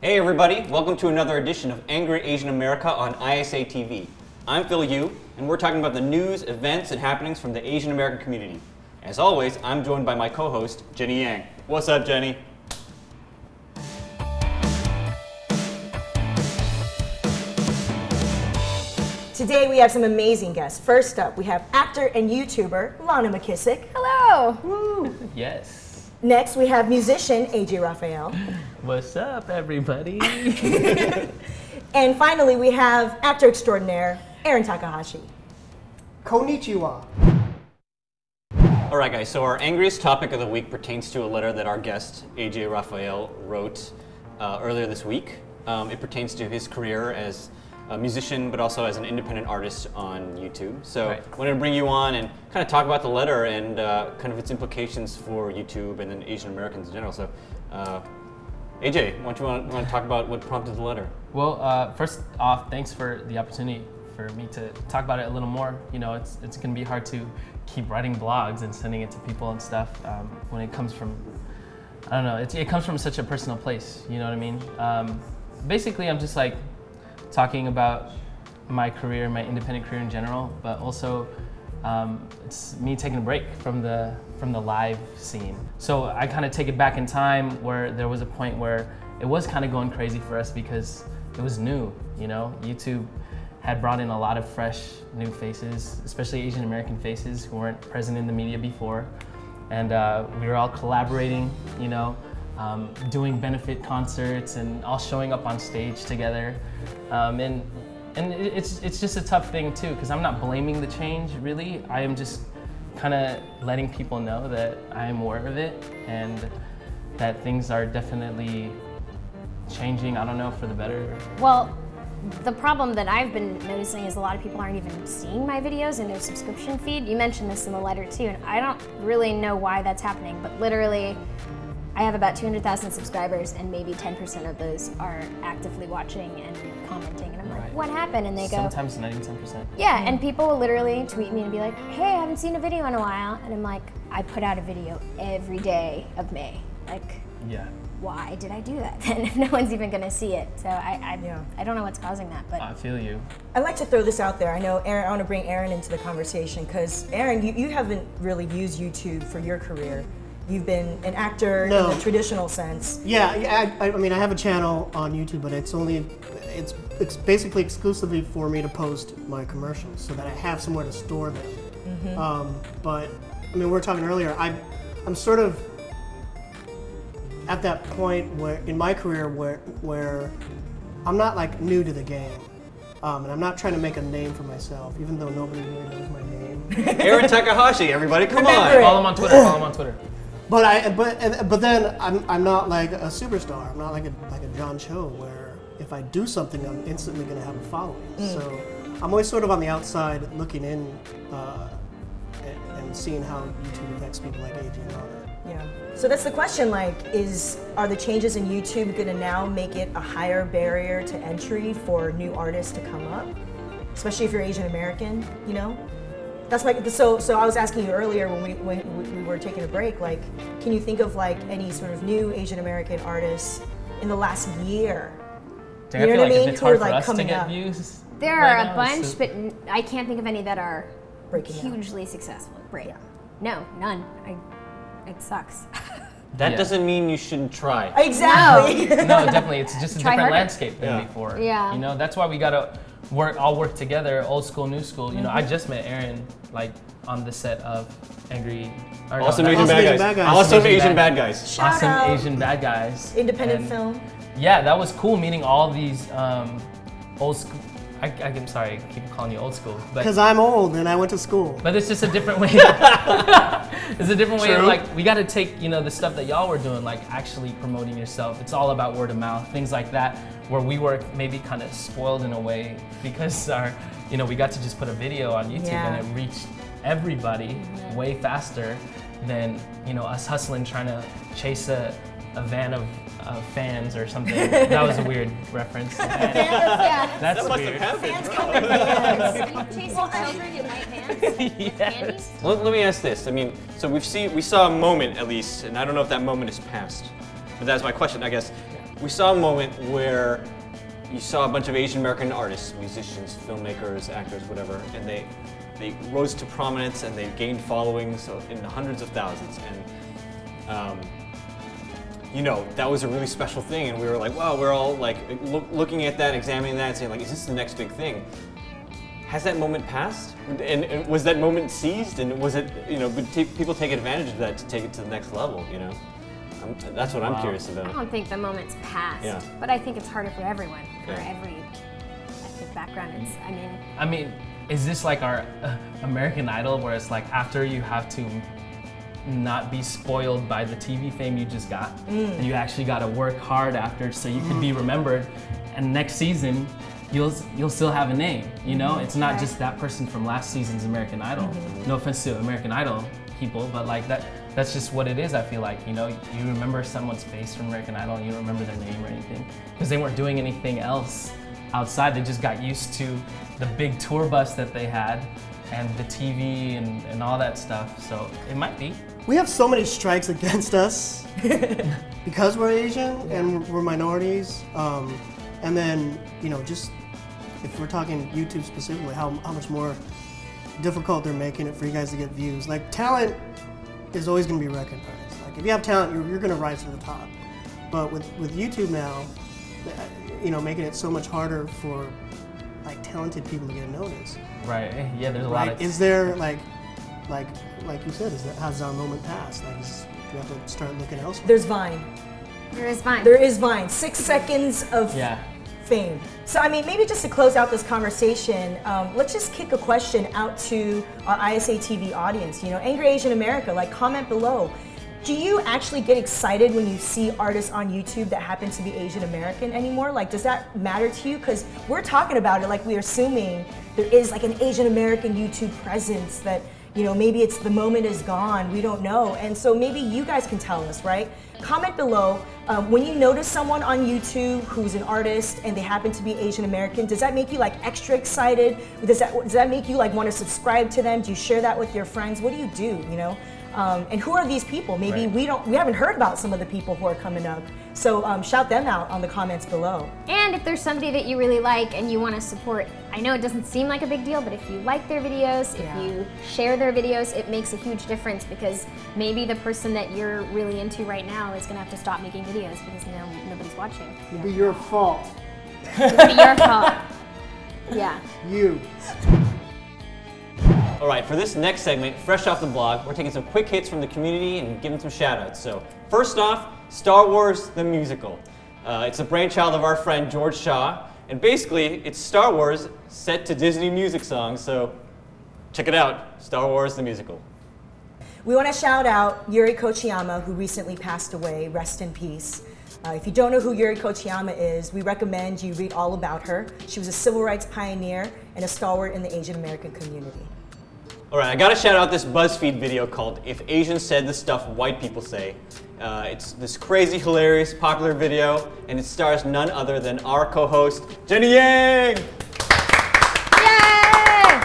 Hey everybody, welcome to another edition of Angry Asian America on ISAtv. I'm Phil Yu, and we're talking about the news, events, and happenings from the Asian American community. As always, I'm joined by my co-host, Jenny Yang. What's up, Jenny? Today we have some amazing guests. First up, we have actor and YouTuber Lana McKissack. Hello! Woo! Yes. Next, we have musician AJ Rafael. What's up, everybody? And finally, we have actor extraordinaire Aaron Takahashi. Konnichiwa. All right, guys, so our angriest topic of the week pertains to a letter that our guest, AJ Rafael, wrote earlier this week. It pertains to his career as a musician, but also as an independent artist on YouTube. So I wanted to bring you on and kind of talk about the letter and kind of its implications for YouTube and then Asian Americans in general. So AJ, why don't you want to talk about what prompted the letter? Well, first off, thanks for the opportunity for me to talk about it a little more. You know, it's going to be hard to keep writing blogs and sending it to people and stuff when it comes from, I don't know, it comes from such a personal place, you know what I mean? Basically, I'm just like talking about my career, my independent career in general, but also it's me taking a break from the live scene. So I kind of take it back in time where there was a point where it was kind of going crazy for us because it was new, you know? YouTube had brought in a lot of fresh new faces, especially Asian American faces who weren't present in the media before. And we were all collaborating, you know, doing benefit concerts and all showing up on stage together. And it's just a tough thing too, because I'm not blaming the change really. I am just kind of letting people know that I am aware of it and that things are definitely changing, I don't know, for the better. Well, the problem that I've been noticing is a lot of people aren't even seeing my videos in their subscription feed. You mentioned this in the letter too, and I don't really know why that's happening, but literally I have about 200,000 subscribers and maybe 10% of those are actively watching and commenting, and I'm like, what happened? And they go, sometimes 90-10%. Yeah, and people will literally tweet me and be like, hey, I haven't seen a video in a while, and I'm like, I put out a video every day of May. Like, yeah. Why did I do that then if no one's even gonna see it? So I don't know what's causing that, but I feel you. I'd like to throw this out there. I know Aaron, I want to bring Aaron into the conversation because Aaron, you haven't really used YouTube for your career. You've been an actor in the traditional sense. Yeah, I mean, I have a channel on YouTube, but it's basically exclusively for me to post my commercials so that I have somewhere to store them. Mm-hmm. But I mean, we were talking earlier. I'm sort of at that point where in my career where I'm not like new to the game, and I'm not trying to make a name for myself, even though nobody really knows my name. Aaron Takahashi, everybody, come on! Follow him on Twitter. Follow him on Twitter. But then I'm not like a superstar. I'm not like a John Cho where if I do something I'm instantly going to have a following. So I'm always sort of on the outside looking in and seeing how YouTube affects people like AJ and Lana. Yeah. So that's the question. Like, are the changes in YouTube going to now make it a higher barrier to entry for new artists to come up, especially if you're Asian American? You know. That's like so I was asking you earlier when we were taking a break, like, can you think of like any sort of new Asian American artists in the last year? You know what I mean? It's hard for us to get views. There are a bunch, but I can't think of any that are hugely successful. Right? Yeah. No, none. It sucks. That doesn't mean you shouldn't try. Exactly. No, definitely. It's just a different landscape than before. Yeah. You know, that's why we gotta work together, old school, new school. You know, I just met Aaron like on the set of Awesome Asian Bad Guys. Awesome Asian Bad Guys. Awesome Asian Bad Guys. Independent film. Yeah, that was cool meeting all these old school. I'm sorry, I keep calling you old school. Because I'm old and I went to school. But it's just a different way. It's a different way of like, we got to take, you know, the stuff that y'all were doing, like actually promoting yourself. It's all about word of mouth, things like that, where we were maybe kind of spoiled in a way because we got to just put a video on YouTube and it reached everybody way faster than, you know, us hustling, trying to chase a van of fans or something. That was a weird reference. That's that must weird. have happened. Fans coming fans. Are you chasing children in white vans? Yes. Let me ask this. I mean, so we saw a moment at least, and I don't know if that moment is past, but that's my question, I guess. we saw a moment where you saw a bunch of Asian American artists, musicians, filmmakers, actors, whatever, and they rose to prominence and they gained followings in the hundreds of thousands. And you know, that was a really special thing, and we were like, wow, we're all like looking at that, examining that, and saying like, is this the next big thing? Has that moment passed? And was that moment seized? And was it, you know, would people take advantage of that to take it to the next level, you know? That's what I'm curious about. I don't think the moment's passed, but I think it's harder for everyone, for every ethnic background. I mean, is this like our American Idol, where it's like after you have to not be spoiled by the TV fame you just got, and you actually got to work hard after so you can be remembered, and next season you'll still have a name, you know? It's not just that person from last season's American Idol. No offense to American Idol people, but like that's just what it is, I feel like, you know? You remember someone's face from American Idol and you don't remember their name or anything, because they weren't doing anything else outside. They just got used to the big tour bus that they had and the TV and all that stuff, so it might be. We have so many strikes against us because we're Asian and we're minorities, and then, you know, just if we're talking YouTube specifically, how much more difficult they're making it for you guys to get views. Like, talent is always going to be recognized. Like, if you have talent, you're going to rise to the top. But with YouTube now, you know, making it so much harder for like talented people to get noticed. Right. Yeah. There's a lot of. Is there like you said? Has our moment passed? Like, do we have to start looking elsewhere? There's Vine. There is Vine. There is Vine. 6 seconds of fame. So I mean, maybe just to close out this conversation, let's just kick a question out to our ISAtv audience. You know, Angry Asian America, like, comment below. Do you actually get excited when you see artists on YouTube that happen to be Asian American anymore? Like, does that matter to you? Because we're talking about it like we're assuming there is like an Asian American YouTube presence that, you know, maybe it's the moment is gone, we don't know. And so maybe you guys can tell us, right? Comment below, when you notice someone on YouTube who's an artist and they happen to be Asian American, does that make you like extra excited? Does that make you like want to subscribe to them? Do you share that with your friends? What do, you know? And who are these people? Maybe we haven't heard about some of the people who are coming up. So shout them out on the comments below. And if there's somebody that you really like and you want to support, I know it doesn't seem like a big deal, but if you like their videos, if you share their videos, it makes a huge difference, because maybe the person that you're really into right now is going to have to stop making videos because nobody's watching. It'd be your fault. It'd be your fault. Yeah. You. All right, for this next segment, fresh off the blog, we're taking some quick hits from the community and giving some shout outs. So first off, Star Wars the Musical. It's a brainchild of our friend George Shaw, and basically it's Star Wars set to Disney music songs, so check it out, Star Wars the Musical. We want to shout out Yuri Kochiyama, who recently passed away, rest in peace. If you don't know who Yuri Kochiyama is, we recommend you read all about her. She was a civil rights pioneer and a stalwart in the Asian American community. All right, I gotta shout out this BuzzFeed video called "If Asians Said the Stuff White People Say." It's this crazy, hilarious, popular video, and it stars none other than our co-host, Jenny Yang! Yay!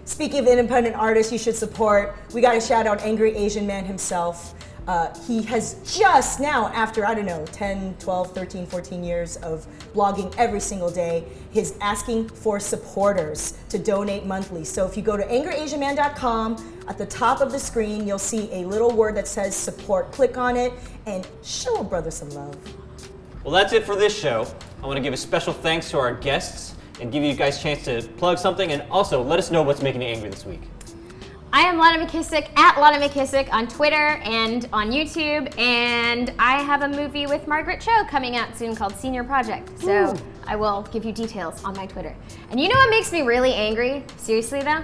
Speaking of independent artists you should support, we gotta shout out Angry Asian Man himself. He has just now, after, I don't know, 10, 12, 13, 14 years of blogging every single day, he's asking for supporters to donate monthly. So if you go to angryasianman.com, at the top of the screen, you'll see a little word that says support. Click on it and show a brother some love. Well, that's it for this show. I want to give a special thanks to our guests and give you guys a chance to plug something, and also let us know what's making you angry this week. I am Lana McKissack, at Lana McKissack on Twitter and on YouTube, and I have a movie with Margaret Cho coming out soon called Senior Project, so I will give you details on my Twitter. And you know what makes me really angry, seriously though?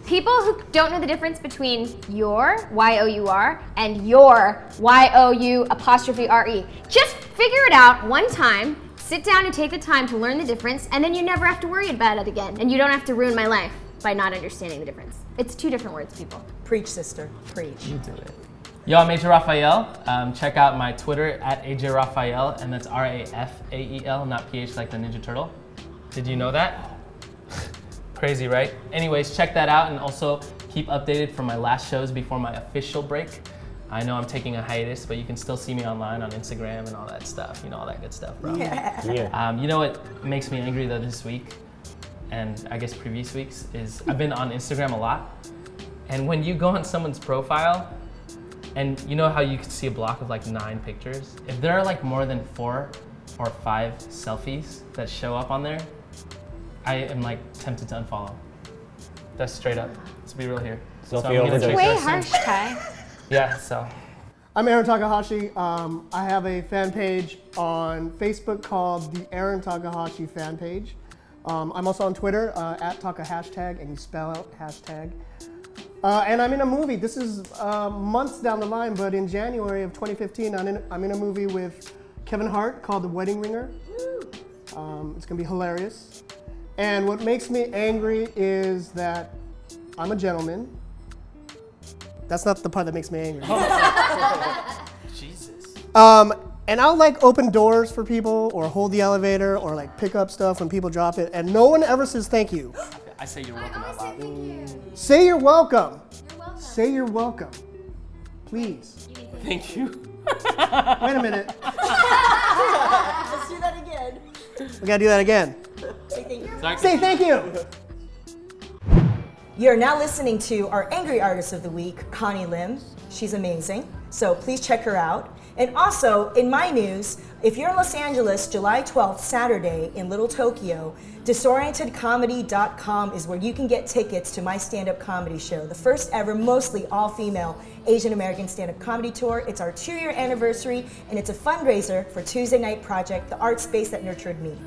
People who don't know the difference between your, Y-O-U-R, and your, Y-O-U''re. Just figure it out one time, sit down and take the time to learn the difference, and then you never have to worry about it again, and you don't have to ruin my life by not understanding the difference. It's two different words, people. Preach, sister, preach. You do it. Yo, I'm AJ Rafael. Check out my Twitter at AJ Rafael, and that's R-A-F-A-E-L, not PH like the Ninja Turtle. Did you know that? Crazy, right? Anyways, check that out, and also keep updated for my last shows before my official break. I know I'm taking a hiatus, but you can still see me online on Instagram and all that stuff, you know, all that good stuff, bro. Yeah. You know what makes me angry though this week, and I guess previous weeks, is I've been on Instagram a lot, and when you go on someone's profile, and you know how you can see a block of like 9 pictures? If there are like more than 4 or 5 selfies that show up on there, I am like tempted to unfollow. That's straight up. Let's be real here. Selfie overdose. Way harsh, Chai. Yeah, so. I'm Aaron Takahashi. I have a fan page on Facebook called the Aaron Takahashi fan page. I'm also on Twitter at @Taka#, and you spell out hashtag. And I'm in a movie. This is months down the line, but in January of 2015, I'm in a movie with Kevin Hart called The Wedding Ringer. It's gonna be hilarious. And what makes me angry is that I'm a gentleman. That's not the part that makes me angry. Jesus. And I'll like open doors for people or hold the elevator or like pick up stuff when people drop it, and no one ever says thank you. I say you're welcome out loud. Say you're welcome. You're welcome. Say you're welcome. Please. Thank you. Wait a minute. Let's do that again. We gotta do that again. Say thank you. Say thank you. You're now listening to our Angry Artist of the Week, Connie Lim. She's amazing, so please check her out. And also, in my news, if you're in Los Angeles, July 12th, Saturday, in Little Tokyo, disorientedcomedy.com is where you can get tickets to my stand-up comedy show, the first ever mostly all-female Asian American stand-up comedy tour. It's our 2-year anniversary, and it's a fundraiser for Tuesday Night Project, the art space that nurtured me.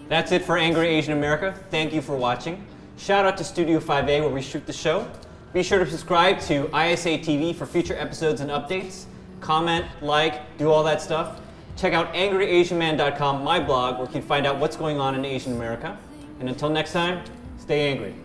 That's it for Angry Asian America. Thank you for watching. Shout out to Studio 5A where we shoot the show. Be sure to subscribe to ISAtv for future episodes and updates. Comment, like, do all that stuff. Check out angryasianman.com, my blog, where you can find out what's going on in Asian America. And until next time, stay angry.